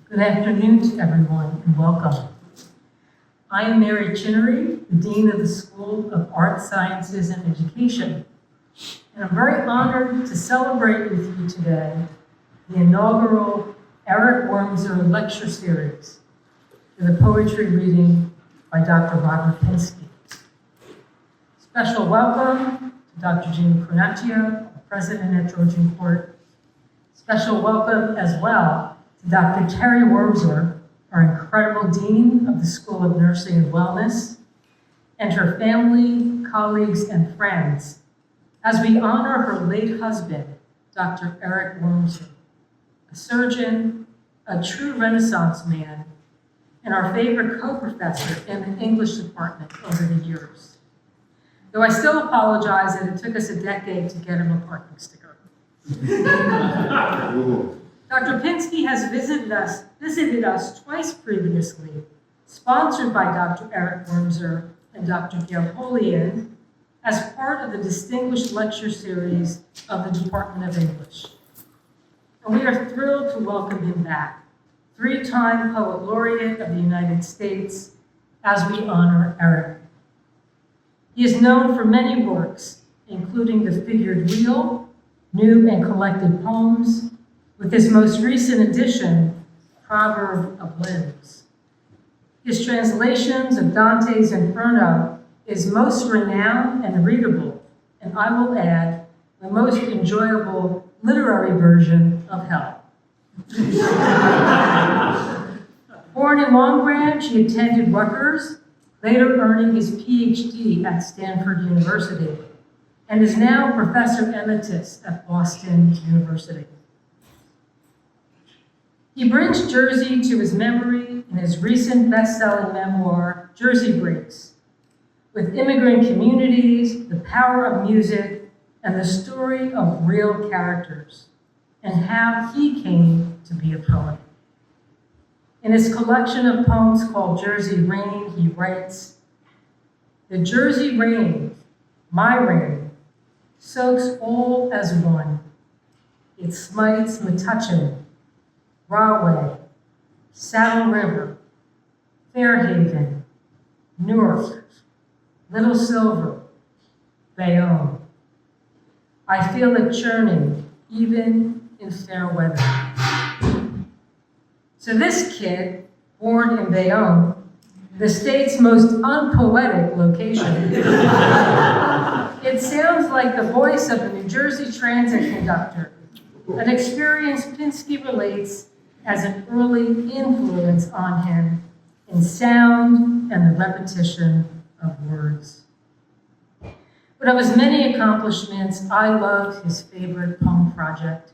Good afternoon to everyone and welcome. I am Mary Chinnery, the Dean of the School of Art, Sciences, and Education. And I'm very honored to celebrate with you today the inaugural Eric Wurmser Lecture Series with a poetry reading by Dr. Robert Pinsky. Special welcome to Dr. Jean Cornacchio, President at Georgian Court. Special welcome as well to Dr. Terry Wurmser, our incredible Dean of the School of Nursing and Wellness, and her family, colleagues, and friends, as we honor her late husband, Dr. Eric Wurmser, a surgeon, a true Renaissance man, and our favorite co-professor in the English department over the years. Though I still apologize that it took us a decade to get him a parking sticker. Dr. Pinsky has visited us twice previously, sponsored by Dr. Eric Wurmser and Dr. Gail Polian, as part of the Distinguished Lecture Series of the Department of English. And we are thrilled to welcome him back, three-time Poet Laureate of the United States, as we honor Eric. He is known for many works, including The Figured Wheel, New and Collected Poems, with his most recent edition, Proverb of Limbs. His translations of Dante's Inferno is most renowned and readable, and I will add, the most enjoyable literary version of Hell. Born in Long Branch, he attended Rutgers, later earning his PhD at Stanford University, and is now Professor Emeritus at Boston University. He brings Jersey to his memory in his recent best-selling memoir, Jersey Breaks, with immigrant communities, the power of music, and the story of real characters, and how he came to be a poet. In his collection of poems called Jersey Rain, he writes, "The Jersey rain, my rain, soaks all as one. It smites Metuchen, Rahway, Saddle River, Fairhaven, Newark, Little Silver, Bayonne. I feel it churning, even in fair weather." So this kid, born in Bayonne, the state's most unpoetic location, it sounds like the voice of a New Jersey transit conductor, an experience Pinsky relates as an early influence on him in sound and the repetition of words. But of his many accomplishments, I love his favorite poem project.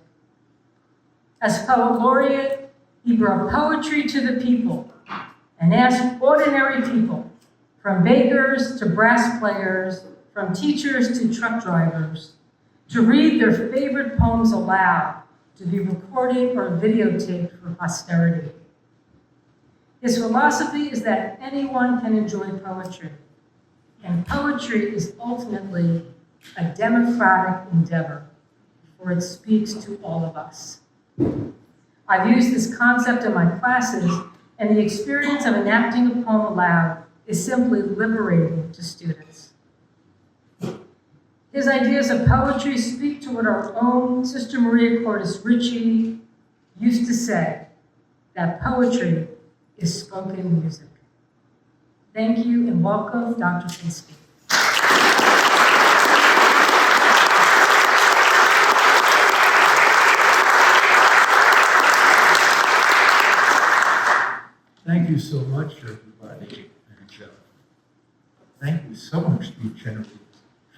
As poet laureate, he brought poetry to the people and asked ordinary people, from bakers to brass players, from teachers to truck drivers, to read their favorite poems aloud, to be recorded or videotaped for posterity. His philosophy is that anyone can enjoy poetry, and poetry is ultimately a democratic endeavor, for it speaks to all of us. I've used this concept in my classes, and the experience of enacting a poem aloud is simply liberating to students. His ideas of poetry speak to what our own Sister Maria Cordes Ritchie used to say, that poetry is spoken music. Thank you and welcome, Dr. Pinsky. Thank you so much, everybody. And thank you so much, Steve Chennery,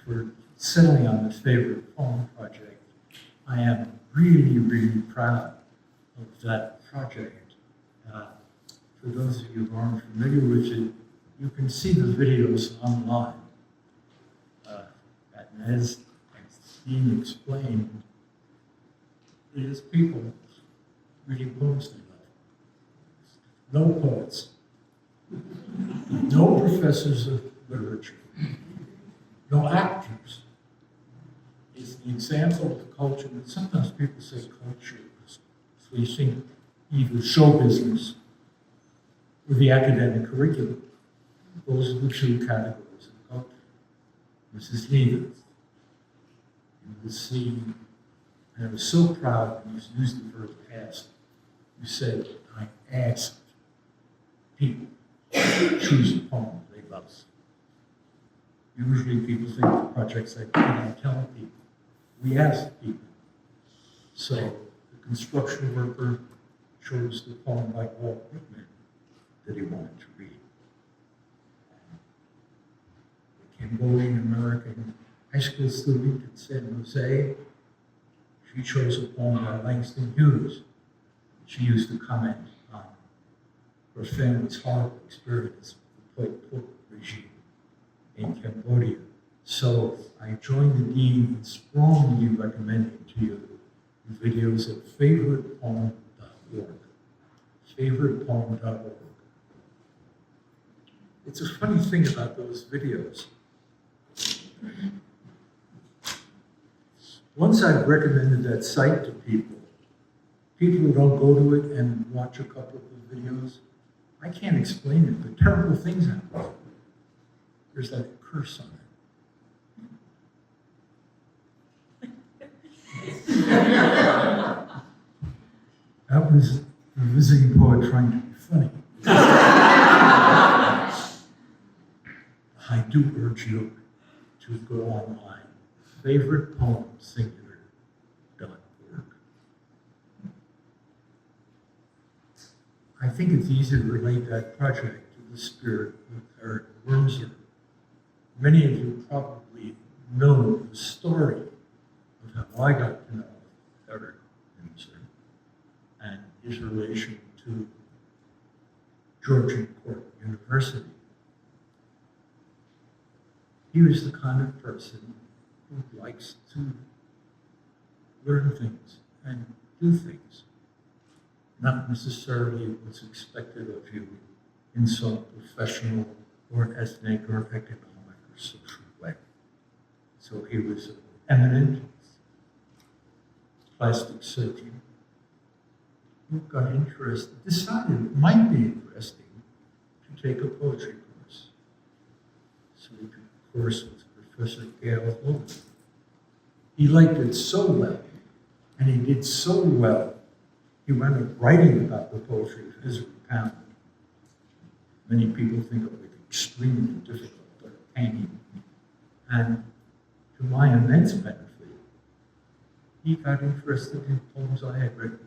for settling on this favorite poem project. I am really, really proud of that project. For those of you who aren't familiar with it, you can see the videos online. And as Dean explained, it is people reading poems they love. No poets, no professors of literature, no actors. It's the the example of culture, and sometimes people say culture, so you think either show business or the academic curriculum. Those are the two categories of culture. Mrs. Leavens, you will see, and I was so proud when you used the verb ask. You said, I asked people to choose a poem they love. Usually people think of projects like I tell people. We ask people. So the construction worker chose the poem by Walt Whitman that he wanted to read. The Cambodian American high school student in San Jose, she chose a poem by Langston Hughes. She used to comment on her family's horrible experience with the Pol Pot regime in Cambodia. So I joined the dean in strongly recommending to you the videos of favoritepoem.org. Favoritepoem.org. It's a funny thing about those videos. Once I've recommended that site to people who don't go to it and watch a couple of the videos, I can't explain it, but terrible things happen. There's like a curse on it. That was the visiting poet trying to be funny. I do urge you to go online. Favoritepoemsingular.org. I think it's easy to relate that project to the spirit of Eric Wurmser. Many of you probably know the story of how I got to know Eric Wurmser and his relation to Georgian University. He was the kind of person who likes to learn things and do things, not necessarily what's expected of you in some professional or ethnic or economic or social way. So he was an eminent plastic surgeon who got interested, decided it might be interesting to take a poetry course. So he took a course with Professor Gail Hogan. He liked it so well, and he did so well, he wound up writing about the poetry of Ezra Pound. Many people think of it extremely difficult, but painting. And to my immense benefit, he got interested in poems I had written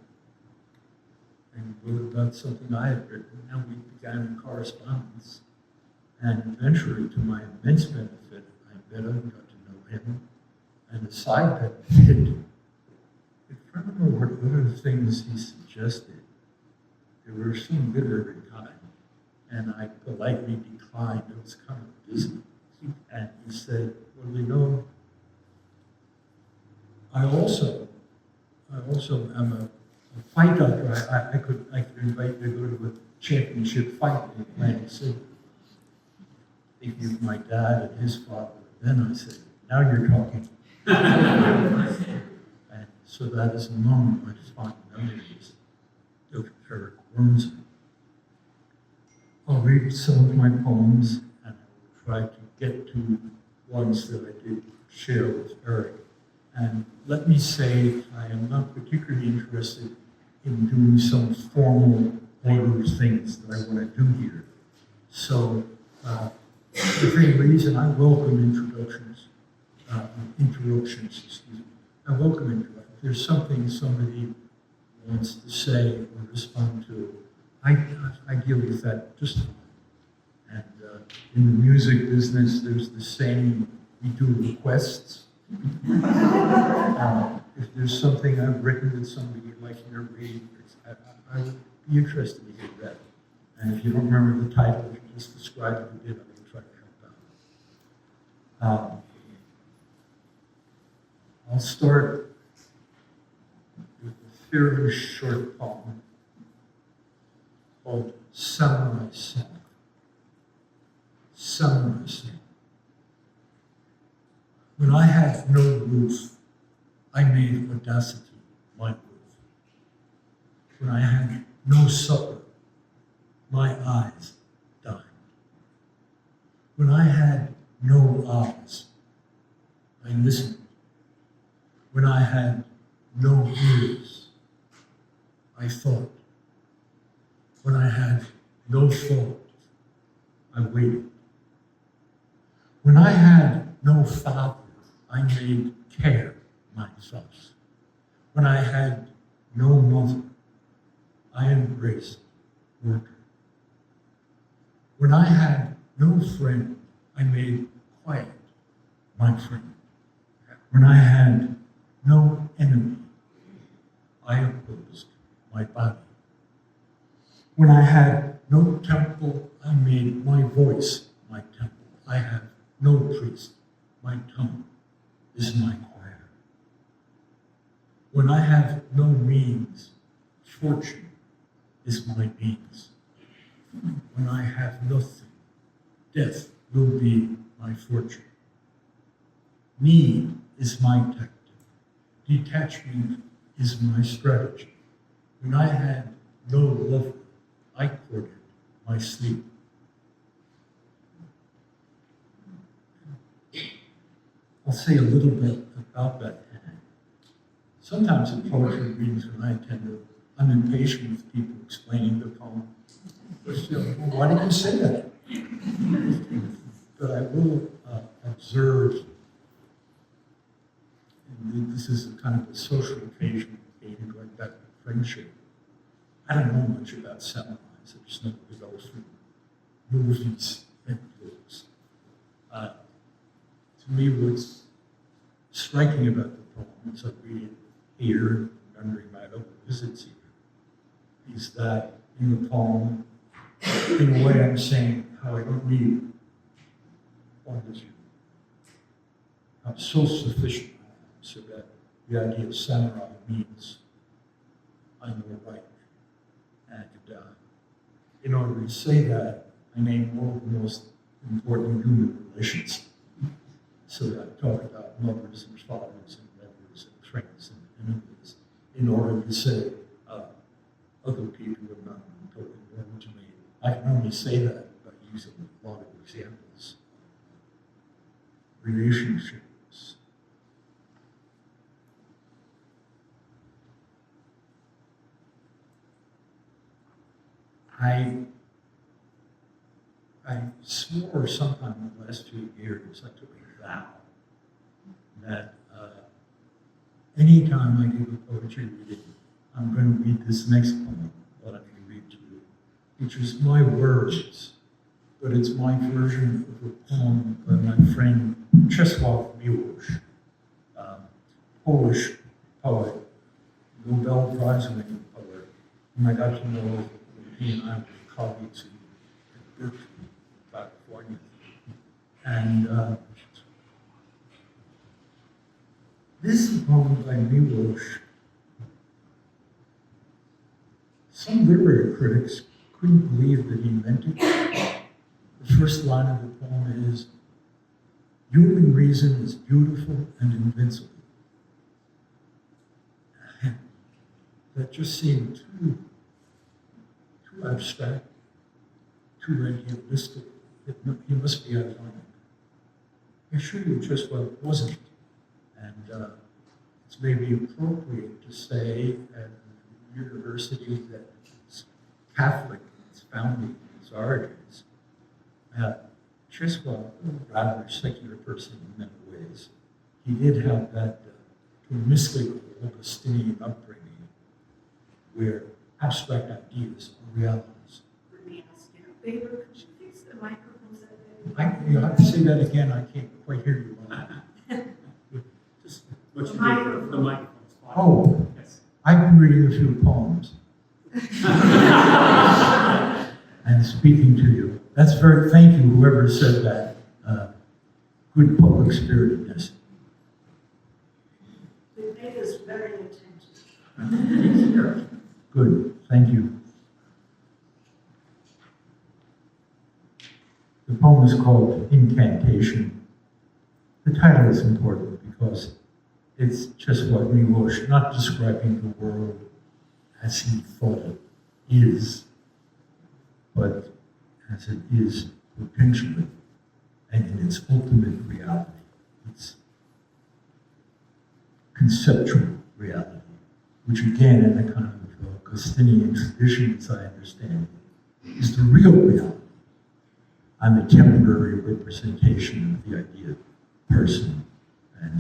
and wrote about something I had written, and we began a correspondence. And eventually, to my immense benefit, I met him, got to know him, and a side benefit, if I remember what other things he suggested, there were some good every kind, and I politely declined. It was kind of busy. And he said, well, you know, I also am a fight doctor. I could invite you to go to a championship fight in Atlantic City. Thinking of my dad and his father. Then I said, now you're talking. And so that is among my fond memories of Eric Wurmser. I'll read some of my poems, and I'll try to get to ones that I did share with Eric. And let me say, I am not particularly interested in doing some formal order of things that I want to do here. So, for the same reason, I welcome interruptions, excuse me. I welcome interruptions. If there's something somebody wants to say or respond to, I deal with that just fine. And in the music business, there's the saying, we do requests. If there's something I've written that somebody would like me to read, I would be interested to hear that. And if you don't remember the title, if you just describe it a bit, I will try to help out. I'll start with a fairly short poem called Samurai Song. Samurai Song. When I had no roof I made audacity my worth. When I had no supper, my eyes dined. When I had no eyes, I listened. When I had no ears, I thought. When I had no thought, I waited. When I had no father, I made care my thoughts. When I had no mother, I embraced work. When I had no friend, I made quiet my friend. When I had no enemy, I opposed my body. When I had no temple, I made my voice my temple. I have no priest, my tongue is my choir. When I have no means, fortune is my means. When I have nothing, death will be my fortune. Need is my tactic. Detachment is my strategy. When I had no lover, I courted my sleep. I'll say a little bit about that. Sometimes in poetry readings when I attend them, I'm impatient with people explaining the poem. Well, why did you say that? But I will observe, and this is a kind of a social occasion, going back to friendship. I don't know much about seminars. I just know it goes through movies and books. To me, what's striking about the poem, as I read it here, remembering my other visits here, is that in the poem, in a way I'm saying how I don't need one as you. I'm so sufficient I am, so that the idea of samurai means I know right. And in order to say that, I name all of the most important human relations. So that I talk about mothers and fathers and lovers and friends and enemies, in order to say other people are not totally normal to me. I can only say that by using a lot of examples. Relationships. I swore sometime in the last few years, I took a vow that anytime I give a poetry reading, I'm going to read this next poem that I'm going to read to you, which is my words, but it's my version of a poem by my friend Czesław Miłosz, Polish poet, Nobel Prize-winning poet, whom I got to know when he and I were colleagues in Berkeley, California. And this poem by Miłosz, some literary critics couldn't believe that he meant it. The first line of the poem is, "Human reason is beautiful and invincible." That just seemed too abstract, too idealistic. He must be ironic. I assure you Czesław wasn't. And it's maybe appropriate to say at a university that is Catholic in its founding, its origins, Czesław, a rather secular person in many ways, he did have that mystical Augustinian upbringing where abstract ideas are realities. Let me ask you a favor. Could you fix the microphone so that You'll have to say that again. I can't quite hear you well. Just, the microphone's fine. oh, Yes. I've been reading a few poems and speaking to you. That's thank you, whoever said that. Good public spiritedness. It made us very attentive. Good, thank you. The poem is called Incantation. The title is important because It's just what Miloš, not describing the world as he thought it is, but as it is potentially, and in its ultimate reality, its conceptual reality, which again, in the kind of Augustinian tradition, as I understand it, is the real reality. I'm a temporary representation of the idea person, and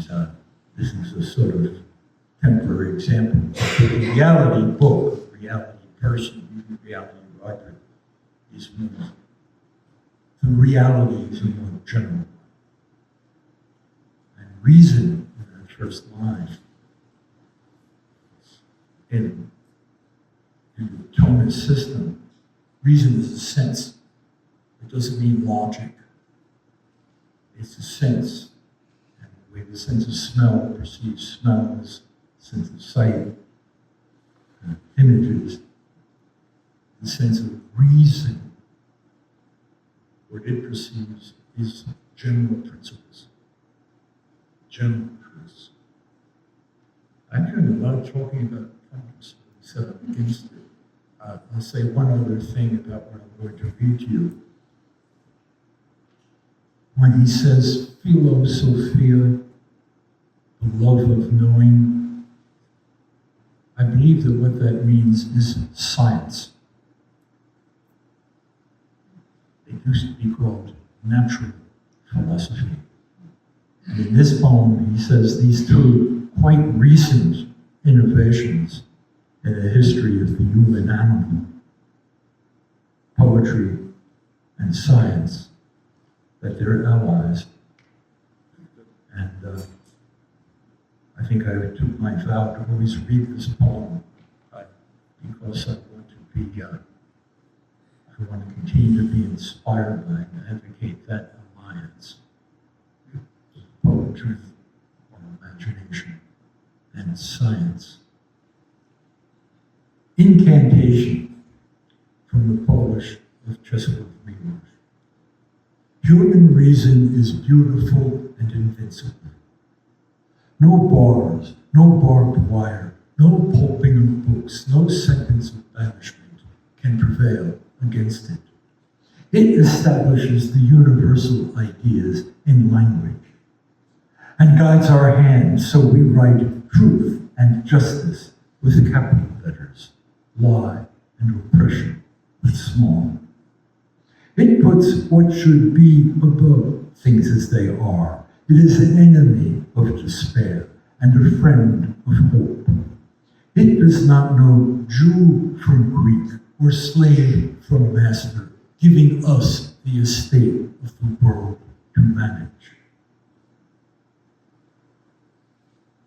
this is a sort of temporary example. The reality book, reality person, even reality writer, is more. The reality is a more general one. And reason, in the first line, in the Thomist system, reason is a sense. It doesn't mean logic. It's a sense. And the way the sense of smell perceives smell is the sense of sight, images, the sense of reason. What it perceives is general principles, general truths. I'm doing a lot of talking about Thomas, so I'm against it. I'll say one other thing about what I'm going to read to you. When he says philosophia, the love of knowing, I believe that what that means is science. It used to be called natural philosophy. And in this poem, he says these two quite recent innovations in the history of the human animal, poetry and science, that they're allies. And I think I took my vow to always read this poem because I want to be, I want to continue to be inspired by and advocate that alliance. Poetry or imagination and science. Incantation from the Polish of Czesław Miłosz. Human reason is beautiful and invincible. No bars, no barbed wire, no pulping of books, no sentence of banishment can prevail against it. It establishes the universal ideas in language and guides our hands so we write truth and justice with capital letters, lie and oppression with small. It puts what should be above things as they are. It is an enemy of despair and a friend of hope. It does not know Jew from Greek or slave from master, giving us the estate of the world to manage.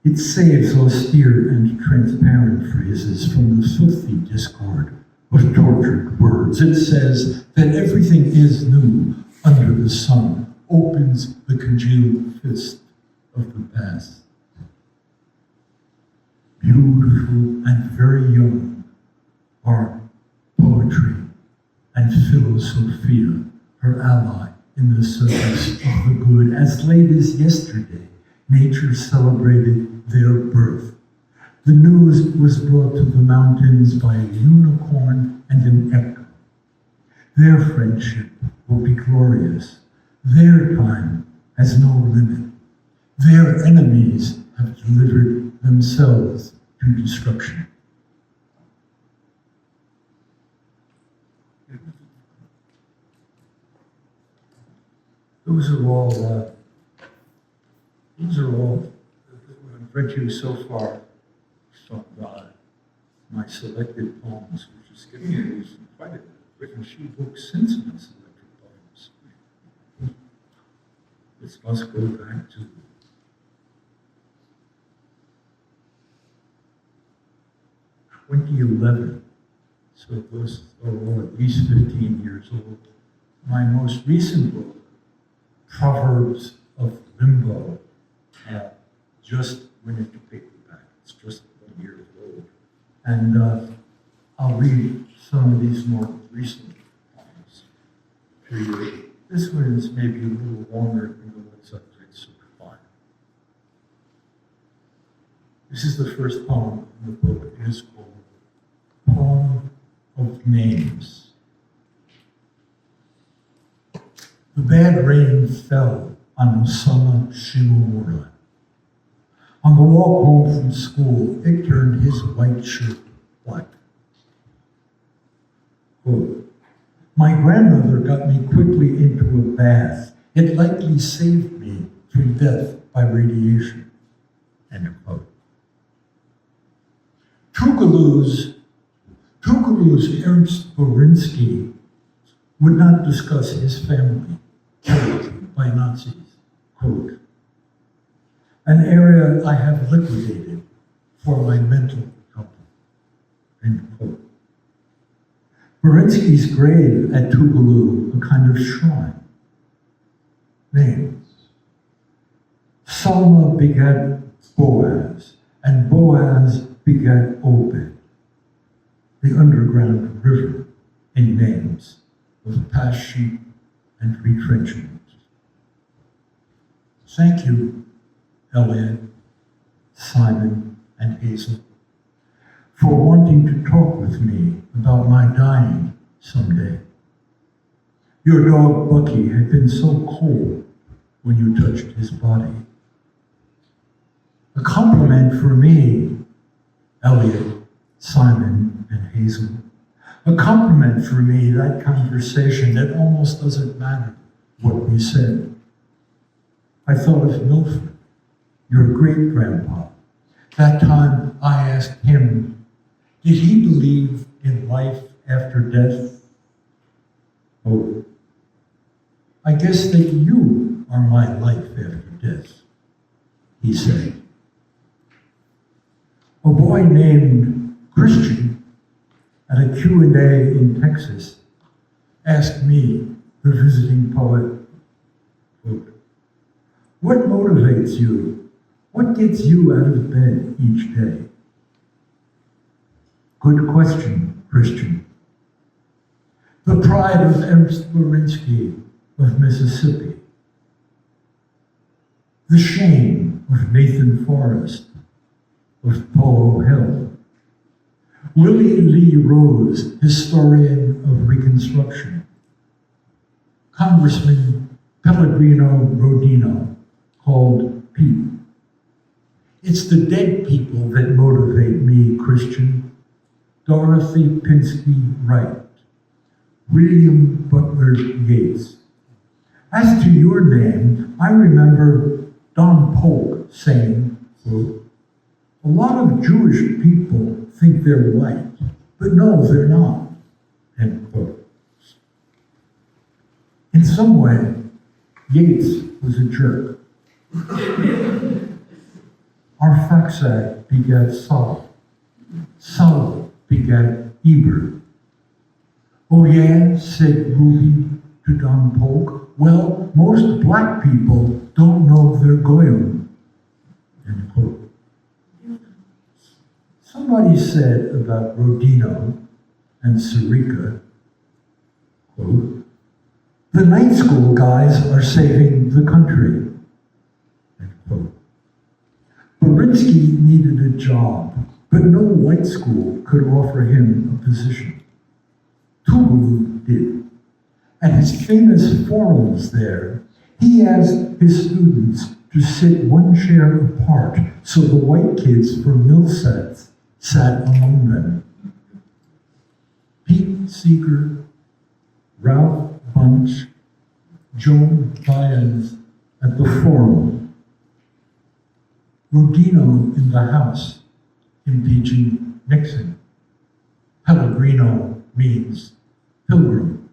It saves austere and transparent phrases from the filthy discord of tortured words. It says that everything is new under the sun, opens the congealed fist of the past. Beautiful and very young are poetry and philosophia, her ally in the service of the good. As late as yesterday, nature celebrated their birth. The news was brought to the mountains by a unicorn and an echo. Their friendship will be glorious. Their time has no limit. Their enemies have delivered themselves to destruction. Those are all what I've read to you so far from my selected poems, which is getting me quite a written a few books since my selected poems. This must go back to 2011, so those are all at least 15 years old. My most recent book, Proverbs of Limbo, just went into paperback. It's just 1 year old. And I'll read some of these more recent poems to you. This one is maybe a little longer than the ones I've read so far. This is the first poem in the book. It is called Poem of Names. The bad rain fell on Osama Shimomura. On the walk home from school, it turned his white shirt black. Quote, my grandmother got me quickly into a bath. It likely saved me from death by radiation. End quote. Tuvalu's Ernst Pinsky would not discuss his family killed by Nazis. Quote, an area I have liquidated for my mental health. End quote. Pinsky's grave at Tuvalu, a kind of shrine. Names. Salma begat Boaz, and Boaz begat Obed. The underground river in names of past sheep and retrenchment. Thank you, Elliot, Simon, and Hazel, for wanting to talk with me about my dying someday. Your dog, Bucky, had been so cold when you touched his body. A compliment for me, Elliot, Simon, and Hazel. A compliment for me, that conversation that almost doesn't matter what we said. I thought of Milford, your great-grandpa. That time I asked him, did he believe in life after death? Oh, I guess that you are my life after death, he said. A boy named Christian at a Q&A in Texas asked me, the visiting poet, quote, what motivates you? What gets you out of bed each day? Good question, Christian. The pride of Ernst Pinsky of Mississippi. The shame of Nathan Forrest of Polo Hill. Willie Lee Rose, historian of Reconstruction. Congressman Pellegrino Rodino, called Pete. It's the dead people that motivate me, Christian. Dorothy Pinsky Wright. William Butler Yeats. As to your name, I remember Don Polk saying, quote, a lot of Jewish people think they're white, but no, they're not, end quote. In some way, Yeats was a jerk. Arphaxad begat Saul. Saul begat Eber. Oh yeah, said Ruby to Don Polk. Well, most black people don't know they're Goyim, end quote. Somebody said about Rodino and Sarika, quote, the night school guys are saving the country, end quote. Pinsky needed a job, but no white school could offer him a position. Tuvalu did. At his famous forums there, he asked his students to sit one chair apart so the white kids from Millsat sat among them. Pete Seeger, Ralph Bunch, Joan Baez at the forum. Rodino in the House, impeaching Nixon. Pellegrino means pilgrim.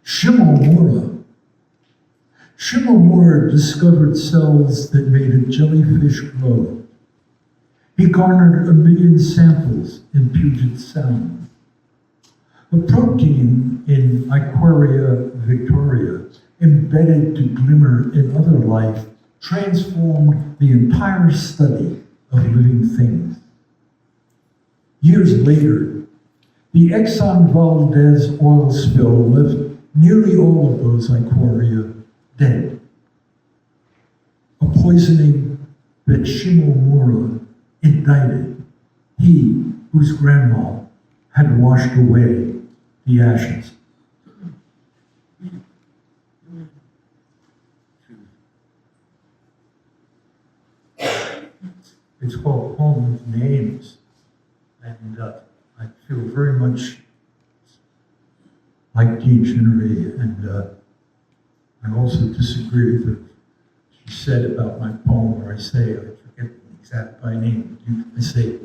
Shimomura. Shimomura discovered cells that made a jellyfish glow. He garnered 1 million samples in Puget Sound. A protein in Iquaria victoria, embedded to glimmer in other life, transformed the entire study of living things. Years later, the Exxon Valdez oil spill left nearly all of those Iquaria dead. A poisoning that Shimomura indicted, he whose grandma had washed away the ashes. It's called Home of Names, and I feel very much like Dean Chinnery, and I also disagree with what she said about my poem, where I say, I forget the exact by name, I say,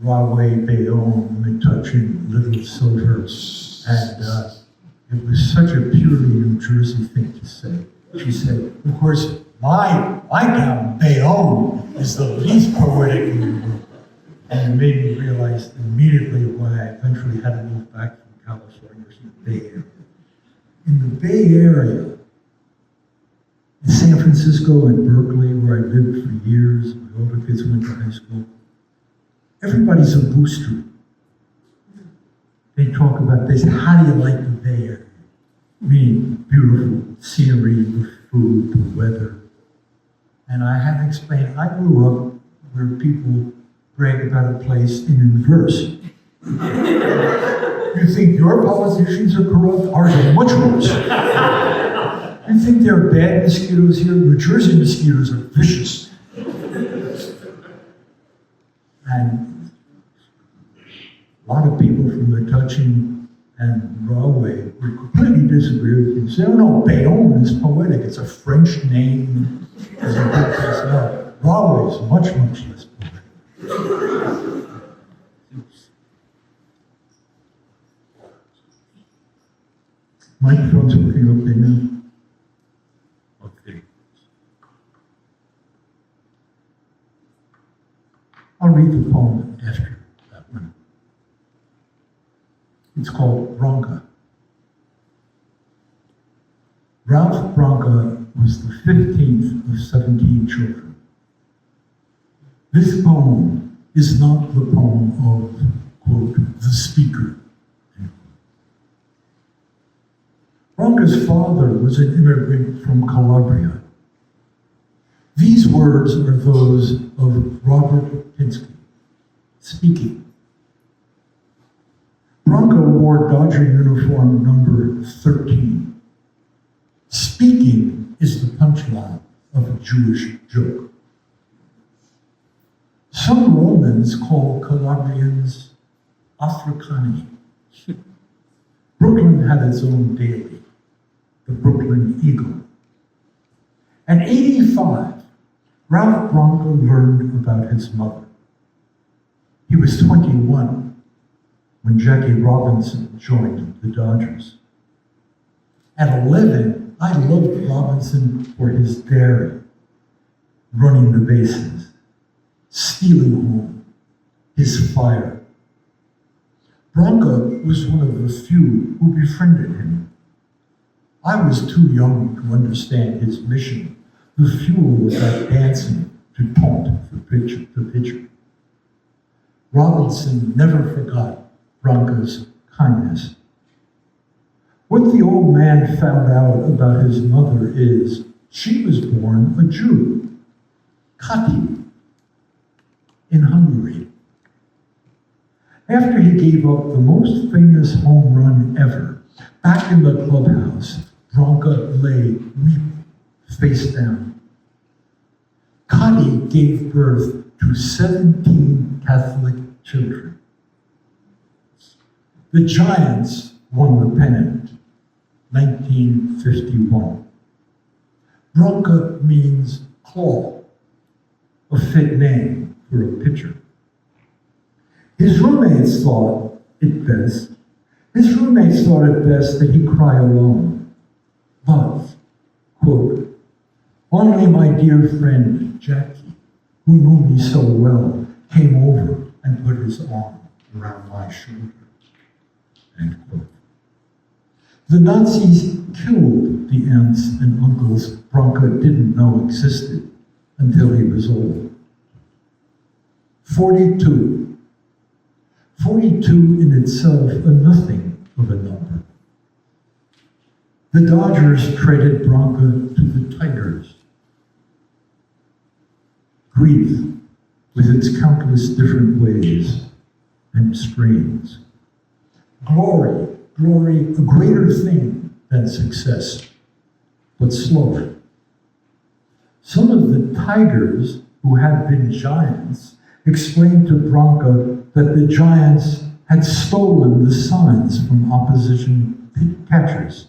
Rahway Bayonne, Metuchen, Little Silver, and it was such a purely New Jersey thing to say. She said, of course, my town, Bayonne, is the least poetic in the world. And it made me realize immediately why I eventually had to move back from California to the Bay Area. In the Bay Area, in San Francisco and Berkeley, where I lived for years, my older kids went to high school, everybody's a booster. They talk about, they say, how do you like the Bay Area? Meaning beautiful scenery, the food, the weather. And I had to explain, I grew up where people brag about a place in verse. You think your politicians are corrupt? Ours are much worse. You think there are bad mosquitoes here? New Jersey mosquitoes are vicious. And a lot of people from Metuchen and Rahway would completely disagree with you. Say, oh no, Bayonne is poetic. It's a French name. It's a good place. No, Rahway is much, much less poetic. Microphone's working okay now? Okay. I'll read the poem after that one. It's called Bronca. Ralph Bronca was the 15th of 17 children. This poem is not the poem of, quote, the speaker. Bronca's father was an immigrant from Calabria. These words are those of Robert Pinsky, speaking. Bronca wore Dodger uniform number 13. Speaking is the punchline of a Jewish joke. Some Romans call Calabrians Africani. Brooklyn had its own daily, the Brooklyn Eagle. At 85, Ralph Bronca learned about his mother. He was 21 when Jackie Robinson joined the Dodgers. At 11, I loved Robinson for his daring, running the bases, stealing home, his fire. Bronca was one of the few who befriended him. I was too young to understand his mission. The fuel was like dancing to taunt the pitcher. Robinson never forgot Bronca's kindness. What the old man found out about his mother is she was born a Jew, Kati, in Hungary. After he gave up the most famous home run ever, back in the clubhouse, Bronca lay weeping, face down. Kati gave birth to 17 Catholic children. The Giants won the pennant, 1951. Bronca means claw, a fit name for a pitcher. His roommates thought it best that he cry alone. But, quote, only my dear friend Jackie, who knew me so well, came over and put his arm around my shoulder, end quote. The Nazis killed the aunts and uncles Bronca didn't know existed until he was old. 42. 42 in itself a nothing of a number. The Dodgers traded Bronca to the Tigers. Grief with its countless different ways and strains. Glory, a greater thing than success, but slower. Some of the tigers who had been giants explained to Bronca that the giants had stolen the signs from opposition catchers.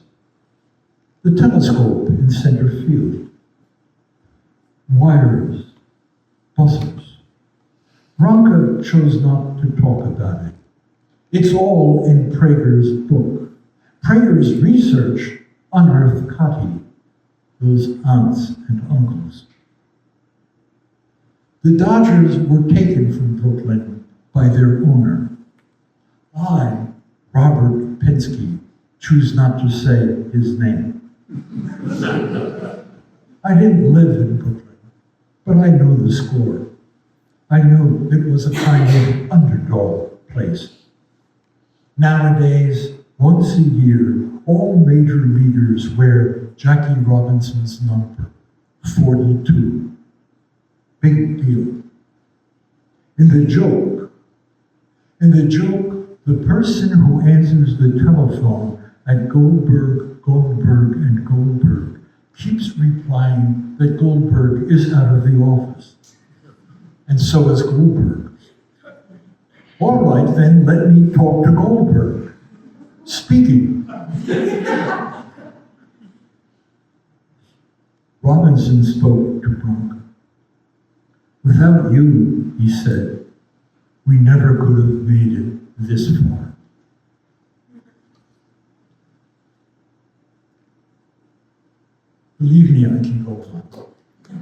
The telescope in center field, wires, buzzers. Bronca chose not to talk about it. It's all in Prager's book. Prager's research unearthed Cotty, those aunts and uncles. The Dodgers were taken from Brooklyn by their owner. I, Robert Pinsky, choose not to say his name. I didn't live in Brooklyn, but I know the score. I know it was a kind of underdog place. Nowadays, once a year, all major leaguers wear Jackie Robinson's number, 42. Big deal. In the joke, the person who answers the telephone at Goldberg, and Goldberg keeps replying that Goldberg is out of the office. And so is Goldberg. All right, then, let me talk to Goldberg. Speaking. Robinson spoke to Bronca. Without you, he said, we never could have made it this far. Believe me, I can go on.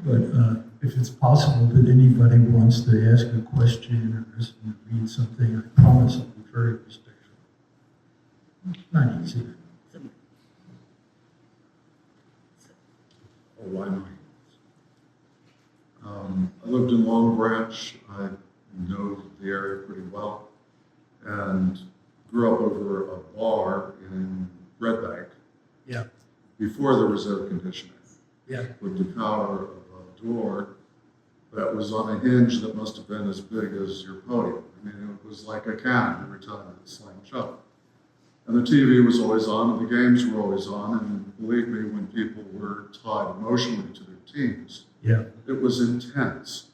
But if it's possible that anybody wants to ask a question or just read something, I promise I'll be very respectful. Not easy. Oh, why not? I lived in Long Branch. I know the area pretty well, and grew up over a bar in Red Bank. Yeah. Before there was air conditioning. Yeah. With the power of a door that was on a hinge that must have been as big as your podium. I mean, it was like a cannon every time it slammed shut. And the TV was always on, and the games were always on, and believe me, when people were tied emotionally to their teams, Yeah. it was intense.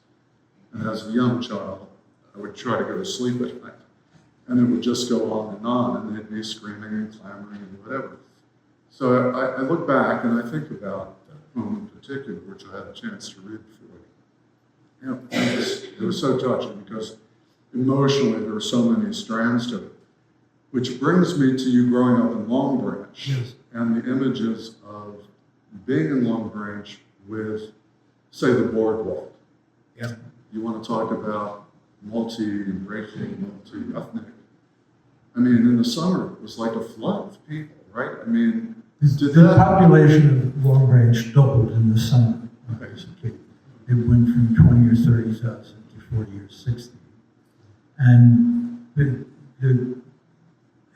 And as a young child, I would try to go to sleep at night, and it would just go on, and they'd be screaming and clamoring and whatever. So I look back and I think about that moment in particular, which I had a chance to read before. You know, it was so touching because emotionally there were so many strands to it. Which brings me to you growing up in Long Branch. Yes. And the images of being in Long Branch with, say, the boardwalk. Yeah. You want to talk about multi-racial, multi-ethnic. I mean, in the summer, it was like a flood of people, right? I mean, The population of Long Branch doubled in the summer, basically. It went from 20 or 30,000 to 40 or 60. And the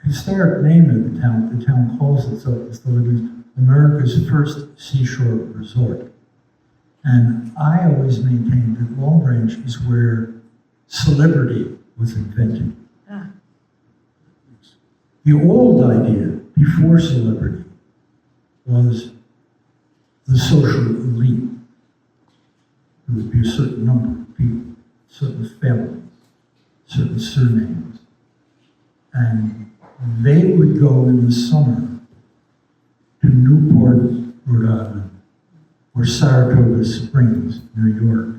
historic name of the town calls itself as though it is America's first seashore resort. And I always maintained that Long Branch is where celebrity was invented. Ah. The old idea before celebrity was the social elite. There would be a certain number of people, certain families, certain surnames. And they would go in the summer to Newport, Rhode Island, or Saratoga Springs, New York.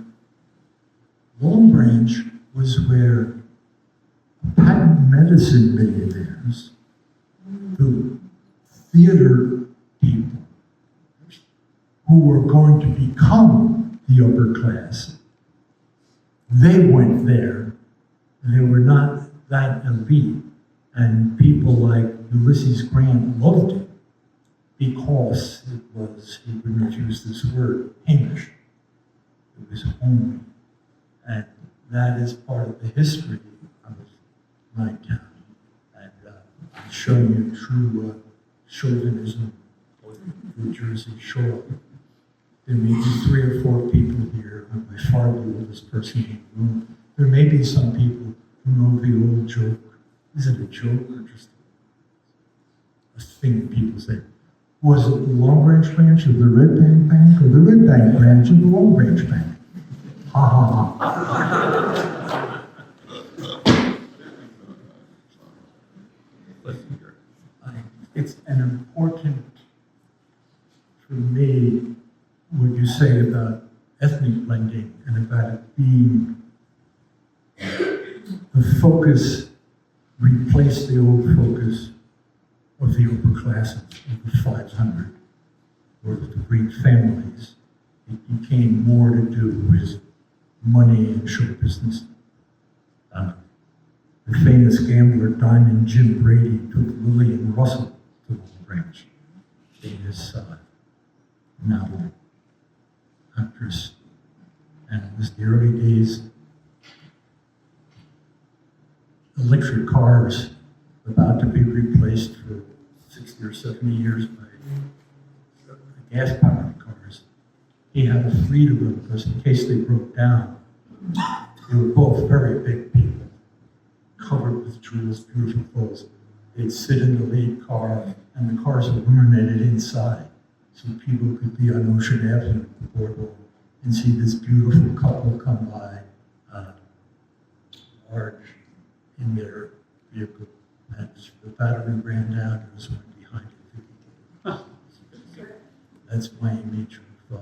Long Branch was where patent medicine millionaires, the theater people, who were going to become the upper class, they went there. They were not that elite. And people like Ulysses Grant loved it because it was, he wouldn't have used this word, English. It was homely. And that is part of the history of my town. And I'm showing you true chauvinism of New Jersey Shore. There may be 3 or 4 people here. I'm by far the oldest person in the room. There may be some people who know the old joke. Is it a joke or just a thing people say? Was it the Long Branch branch of the Red Bank Bank or the Red Bank branch of the Long Branch Bank? Ha ha ha. It's an important, for me, what you say about ethnic blending and about it being the focus, replace the old focus of the upper classes, of the 500, or the great families. It became more to do with money and show business. The famous gambler Diamond Jim Brady took Lillian Russell to Long Branch, famous novel actress, and it was the early days. Electric cars about to be replaced for 60 or 70 years by gas-powered cars. He had a fleet of them because in case they broke down, they were both very big people, covered with jewels, beautiful clothes. They'd sit in the lead car, and the cars were illuminated inside, so people could be on Ocean Avenue at the boardwalk and see this beautiful couple come by, large in their vehicle. And the battery ran down, there was one behind it. That's my image of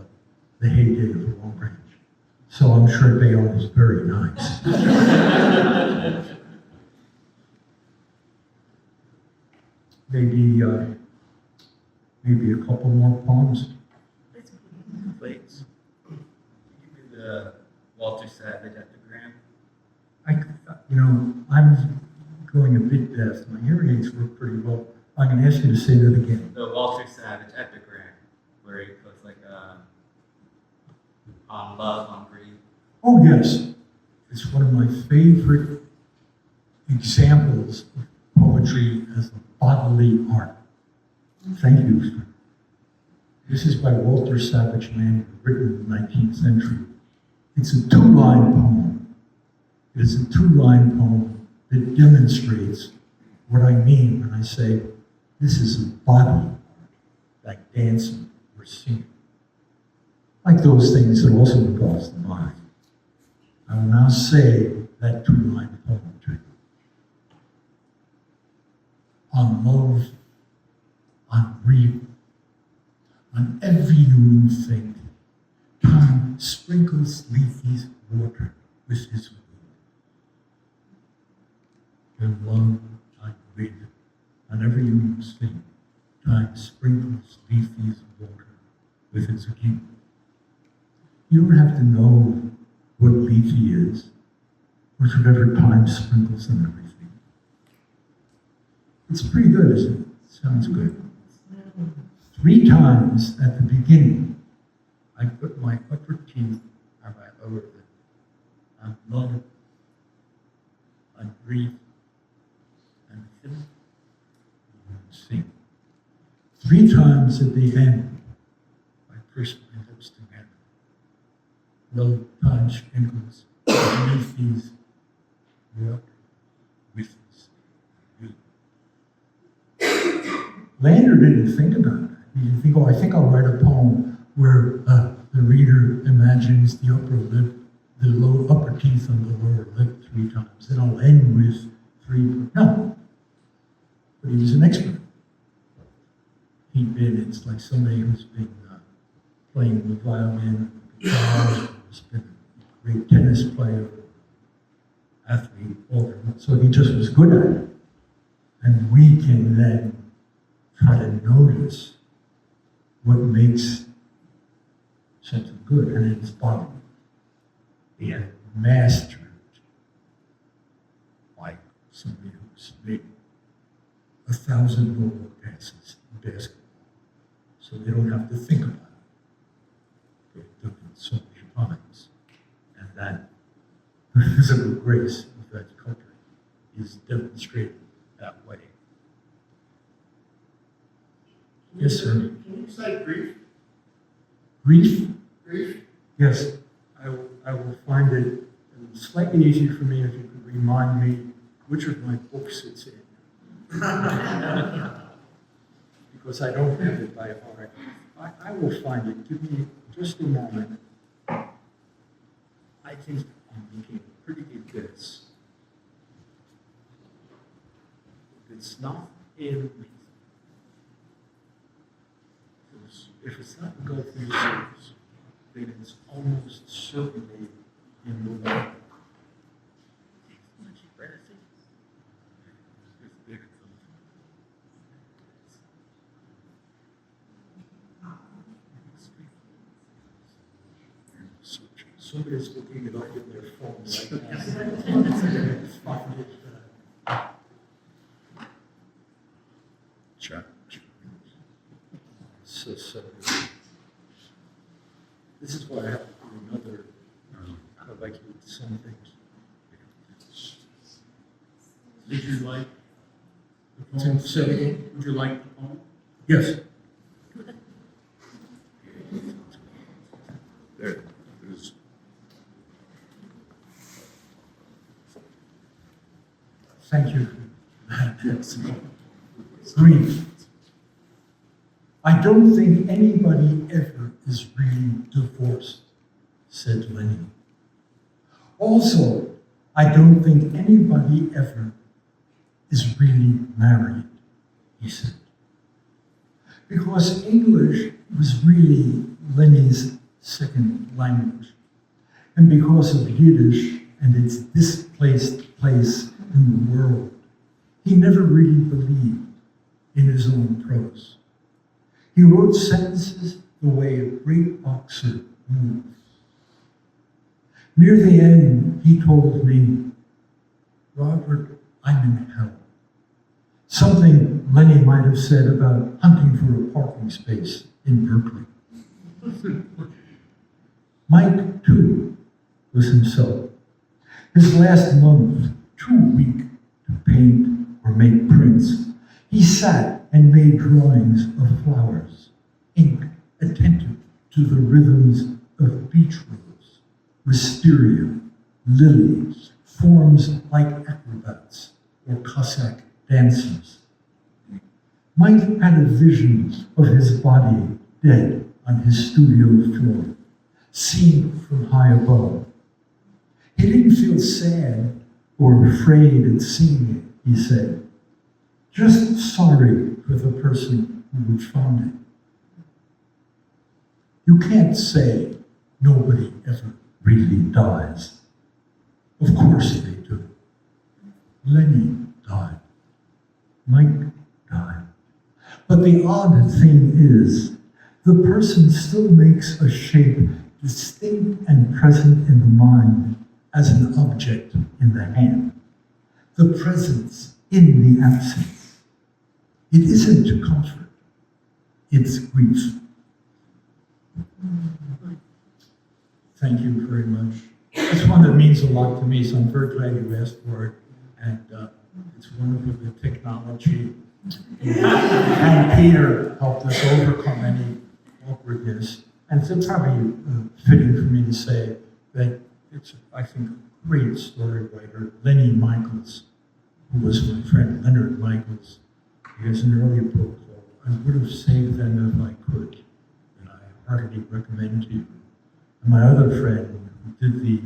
the heyday of the Long Branch. So I'm sure Bayonne is very nice. Maybe a couple more poems. Please. Give me the Walter Savage epigram. I'm going a bit deaf. My hearing aids work pretty well. I'm going to ask you to say that again. The Walter Savage epigram, where he puts like on love, on grief. Oh, yes. It's one of my favorite examples of poetry as a bodily art. Thank you. This is by Walter Savage Landor, written in the 19th century. It's a 2-line poem. It is a 2-line poem that demonstrates what I mean when I say this is a body art, like dancing or singing. Like those things that also involves the mind. I will now say that 2-line poem to you. On love, on grief, on every human thing, time sprinkles Leafy's water with his wind. In love, on grief, on every human thing, time sprinkles Leafy's water with his wind. You don't have to know what Leafy is, or whatever time sprinkles on everything. It's pretty good, isn't it? Sounds good. 3 times at the beginning, I put my upper teeth on my lower lip. On love, on grief, and him, and sing. 3 times at the end, I push my lips together. Love, time sprinkles, beneath these water with us. Landor didn't think about it. He didn't think, I think I'll write a poem where the reader imagines the upper lip, the upper teeth on the lower lip 3 times. Then I'll end with 3. No. But he was an expert. It's like somebody who's been playing the violin, guitar, who's been a great tennis player, athlete, all that. So he just was good at it. And we can then try to notice what makes something good, and it's body. He had mastered, like somebody who's made 1,000 normal passes in basketball, so they don't have to think about it. They've done it so many times, and that the physical grace of that country is demonstrated that way. Yes, sir. Can you cite grief? Grief Yes, I will find it. And it's slightly easier for me if you could remind me which of my books it's in. Because I don't have it by heart. I will find it. Give me just a moment. I think I'm making a pretty good guess. If it's not in, if it's not in Gulf Series, then it's almost certainly in the water. Somebody's looking it up in their phone right now. Check. So, this is why I have to do another, how do I keep some things? Did you like the poem? Say it again? Would you like the poem? Yes. There it is. Thank you. Yes. Grief. I don't think anybody ever is really divorced, said Lenny. Also, I don't think anybody ever is really married, he said. Because English was really Lenny's second language. And because of Yiddish and its displaced place in the world, he never really believed in his own prose. He wrote sentences the way a great boxer moves. Near the end, he told me, Robert, I'm in hell. Something Lenny might have said about hunting for a parking space in Berkeley. Mike, too, was himself. His last month, too weak to paint or make prints, he sat and made drawings of flowers, ink attentive to the rhythms of beach rose, wisteria, lilies, forms like acrobats or Cossack dancers. Mike had a vision of his body dead on his studio floor, seen from high above. He didn't feel sad or afraid at seeing it, he said. Just sorry for the person who would found it. You can't say nobody ever really dies. Of course they do. Lenny died. Mike died. But the odd thing is, the person still makes a shape distinct and present in the mind as an object in the hand. The presence in the absence. It isn't comfort, it's grief. Thank you very much. It's one that means a lot to me, so I'm very glad you asked for it. And it's wonderful the technology. And Peter helped us overcome any awkwardness. And it's probably fitting for me to say that it's, I think, a great story writer, Lenny Michaels, who was my friend, Leonard Michaels. He has an early book called I Would Have Saved Them If I Could, and I heartily recommend to you. And my other friend who did the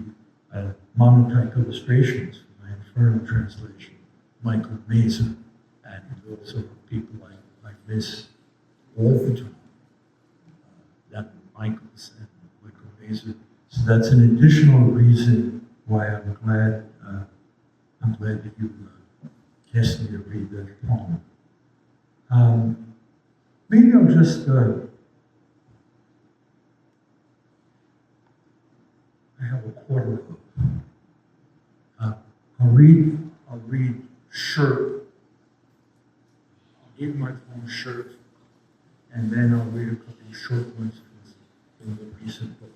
monotype illustrations for my Inferno translation, Michael Mazer, and those are people I miss all the time. That Michaels and Michael Mazer. So that's an additional reason why I'm glad that you asked me to read that poem. Maybe I'll just, I have a quarter of, I'll read Shirt. I'll give my poem Shirt, and then I'll read a couple of short ones from the recent book.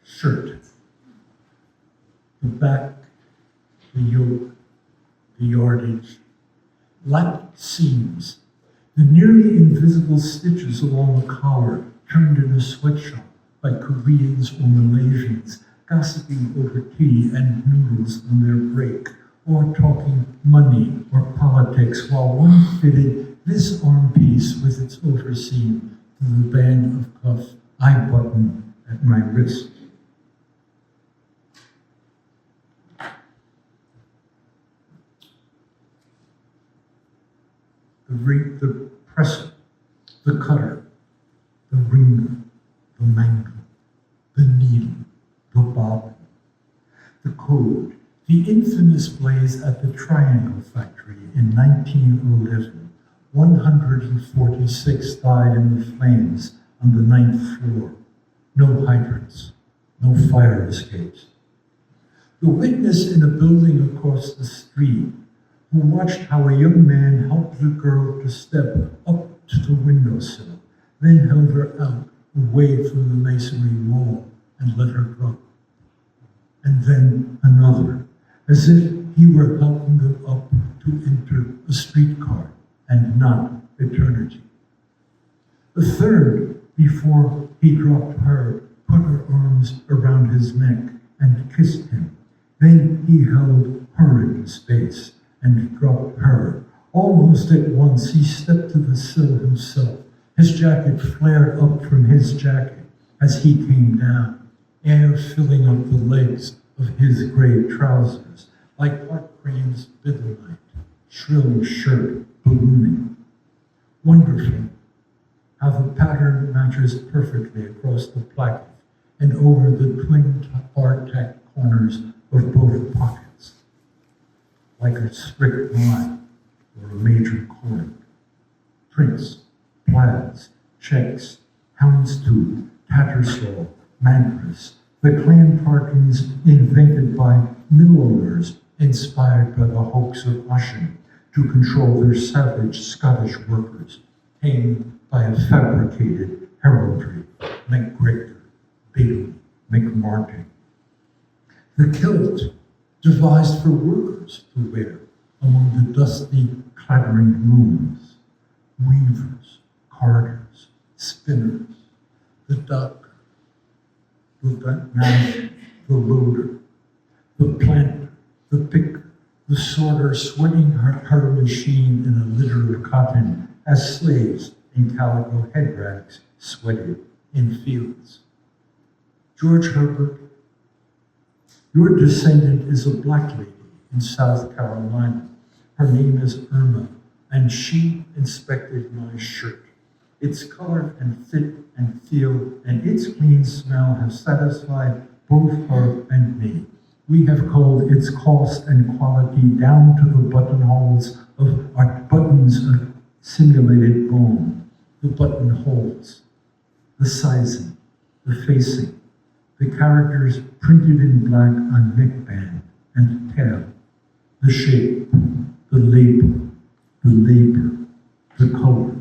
Shirt. The back, the yoke, the yardage, lapped seams, The nearly invisible stitches along the collar turned in a sweatshop by Koreans or Malaysians gossiping over tea and noodles on their break, or talking money or politics, while one fitted this arm piece with its overseam to the band of cuff I buttoned at my wrist. The presser, the cutter, the wringer, the mangle, the needle, the bobbin, the code, the infamous blaze at the Triangle Factory in 1911. 146 died in the flames on the 9th floor. No hydrants, no fire escapes. The witness in a building across the street who watched how a young man helped the girl to step up to the windowsill, then held her out away from the masonry wall and let her drop. And then another, as if he were helping them up to enter a streetcar and not eternity. A third, before he dropped her, put her arms around his neck and kissed him. Then he held her into space and dropped her. Almost at once, he stepped to the sill himself. His jacket flared up from his jacket as he came down, air filling up the legs of his gray trousers, like Art Crane's Bitterlight, shrill shirt ballooning. Wonderful how the pattern matches perfectly across the placket and over the twin bar-tack corners of both pockets, like a strict line or a major chord. Prints, plaids, checks, houndstooth, tattersall, madras, the clan parkings invented by mill-owners inspired by the hoax of Ushin to control their savage Scottish workers, tamed by a fabricated heraldry, MacGregor, Bailey, McMartin. The kilt, devised for workers to wear among the dusty, clattering looms, weavers, carders, spinners, the docker, the man, the loader, the planter, the picker, the sorter sweating her machine in a litter of cotton as slaves in calico head rags sweated in fields. George Herbert, your descendant is a black lady in South Carolina. Her name is Irma, and she inspected my shirt. Its color and fit and feel and its clean smell have satisfied both her and me. We have culled its cost and quality down to the buttonholes of our buttons of simulated bone, the buttonholes, the sizing, the facing, the characters printed in black on neckband and tail, the shape, the label, the labor, the color,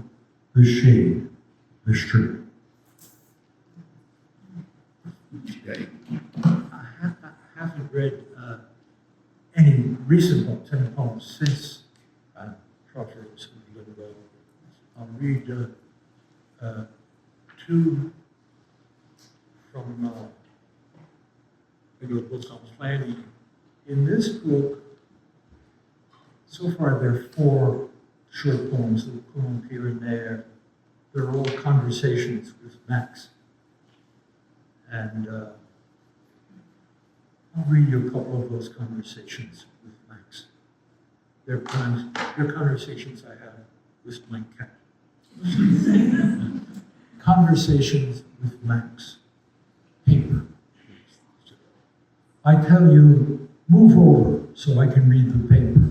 the shade, the shirt. I haven't read any recent books, any poems since Proverbs of Little. I'll read two from regular books on planning. In this book, so far there are 4 short poems that come here and there. They're all conversations with Max. And I'll read you a couple of those conversations with Max. They're conversations I have with my cat. Conversations with Max. Paper. I tell you, move over so I can read the paper.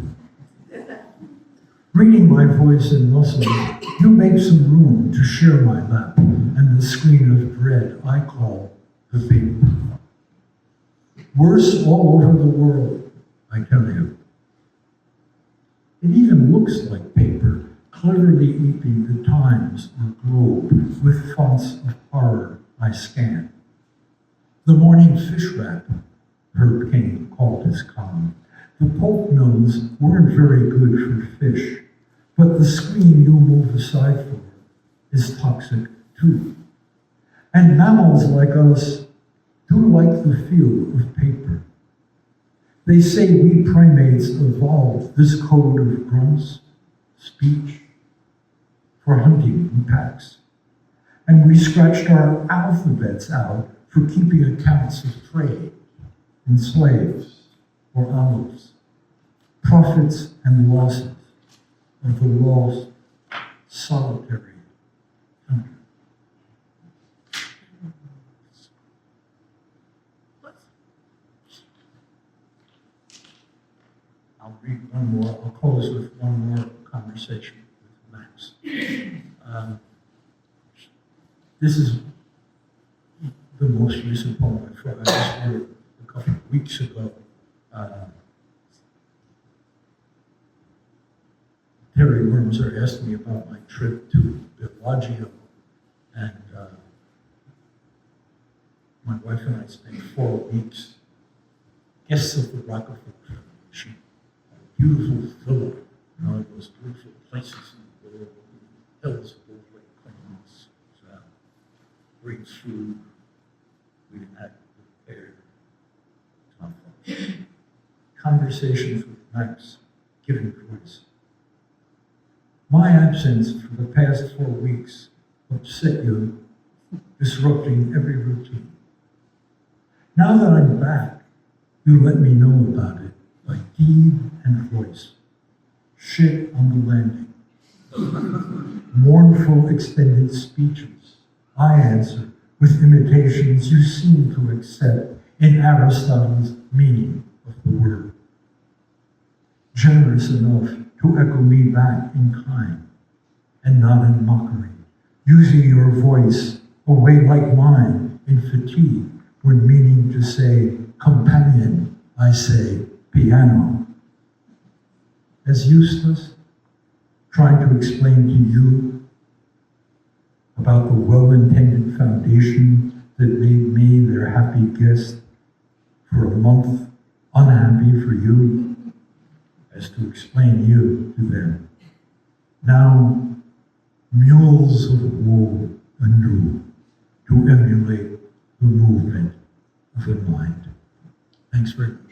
Reading my voice and muscles, you make some room to share my lap and the screen of bread I call the paper. Worse all over the world, I tell you. It even looks like paper, cleverly aping the Times or Globe with fonts of horror I scan. The morning fish wrap, Herb Kane called his column. The pulp mills weren't very good for fish, but the screen you move aside for is toxic too. And mammals like us do like the feel of paper. They say we primates evolved this code of grunts, speech, for hunting in packs. And we scratched our alphabets out for keeping accounts of trade in slaves or olives, profits and losses of the lost solitary hunter. I'll read one more, I'll close with one more conversation with Max. This is the most recent poem I just wrote a couple of weeks ago. Terry Wurmser asked me about my trip to Bellagio, and my wife and I spent 4 weeks, guests of the Rockefeller Foundation, a beautiful villa, one of those beautiful places in the world, hills of Old Plains, great food, we had prepared conversations with Max, giving voice. My absence for the past 4 weeks upset you, disrupting every routine. Now that I'm back, you let me know about it by deed and voice. Shit on the landing. Mournful extended speeches. I answer with imitations you seem to accept in Aristotle's meaning of the word. Generous enough to echo me back in kind and not in mockery, using your voice a way like mine in fatigue when meaning to say companion, I say piano. As useless, trying to explain to you about the well-intended foundation that made me their happy guest for a month, unhappy for you, as to explain you to them. Now, mules of woe anew to emulate the movement of the mind. Thanks very much.